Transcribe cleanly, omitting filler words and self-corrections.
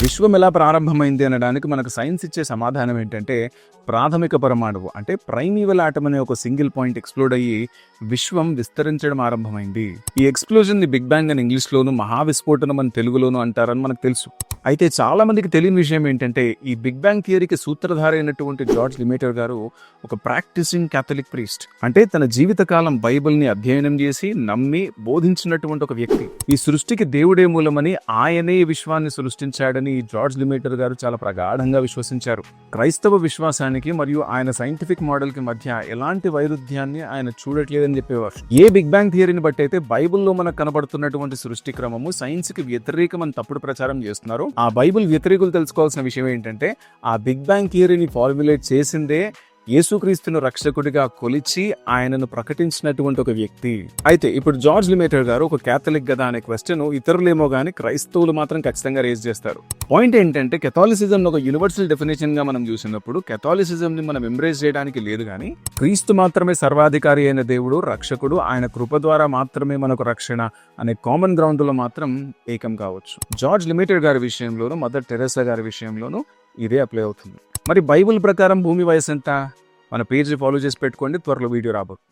విశ్వం ఎలా ప్రారంభమైంది అనడానికి మనకు సైన్స్ ఇచ్చే సమాధానం ఏంటంటే ప్రాథమిక పరమాణువు అంటే ప్రైమీవల్ ఆటమ్ అనే ఒక సింగిల్ పాయింట్ ఎక్స్ప్లోడ్ అయ్యి విశ్వం విస్తరించడం ఆరంభమైంది. ఈ ఎక్స్ప్లోజన్ ని బిగ్ బ్యాంగ్ అని ఇంగ్లీష్ లోను, మహావిస్ఫోటనం అని తెలుగులోను అంటారని మనకు తెలుసు. అయితే చాలా మందికి తెలియని విషయం ఏంటంటే ఈ బిగ్ బ్యాంగ్ థియరీకి సూత్రధారి అయినటువంటి జార్జ్ లిమేటర్ గారు ఒక ప్రాక్టీసింగ్ క్యాథలిక్ ప్రీస్ట్, అంటే తన జీవితకాలం బైబిల్ ని అధ్యయనం చేసి నమ్మి బోధించినటువంటి ఒక వ్యక్తి. ఈ సృష్టికి దేవుడే మూలమని, ఆయనే ఈ విశ్వాన్ని సృష్టించాడని జార్జ్ లిమేటర్ గారు చాలా ప్రగాఢంగా విశ్వసించారు. క్రైస్తవ విశ్వాసానికి మరియు ఆయన సైంటిఫిక్ మోడల్ కి మధ్య ఎలాంటి వైరుధ్యాన్ని ఆయన చూడట్లేదని చెప్పేవారు. ఏ బిగ్ బ్యాంగ్ థియరీని బట్టి అయితే బైబిల్లో మనకు కనబడుతున్నటువంటి సృష్టి క్రమము సైన్స్ కి వ్యతిరేకమని తప్పుడు ప్రచారం చేస్తున్నారు, ఆ బైబిల్ వ్యతిరేకులు తెలుసుకోవాల్సిన విషయం ఏంటంటే ఆ బిగ్ బ్యాంగ్ థియరీని ఫార్ములేట్ చేసిందే యేసుక్రీస్తును రక్షకుడిగా కొలిచి ఆయనను ప్రకటించినటువంటి ఒక వ్యక్తి. అయితే ఇప్పుడు జార్జ్ లిమేటర్ గారు ఒక క్యాథలిక్ కదా అనే క్వశ్చన్ ఇతరులేమో గానీ క్రైస్తవులు మాత్రం ఖచ్చితంగా రేజ్ చేస్తారు. పాయింట్ ఏంటంటే కెథాలిసిజం ఒక యూనివర్సల్ డెఫినేషన్ గా మనం చూసినప్పుడు కెథాలిసిజం ని మనం ఎంబ్రేస్ చేయడానికి లేదు, కానీ క్రీస్తు మాత్రమే సర్వాధికారి అయిన దేవుడు, రక్షకుడు, ఆయన కృప ద్వారా మాత్రమే మనకు రక్షణ అనే కామన్ గ్రౌండ్ లో మాత్రం ఏకం కావచ్చు. జార్జ్ లిమేటర్ గారి విషయంలోనూ, మదర్ టెరెసా గారి విషయంలోనూ ఇదే అప్లై అవుతుంది. మరి బైబిల్ ప్రకారం భూమి వయసు ఎంత? మన పేజ్ ఫాలో చేసి పెట్టుకోండి, త్వరలో వీడియో రాబోతుంది.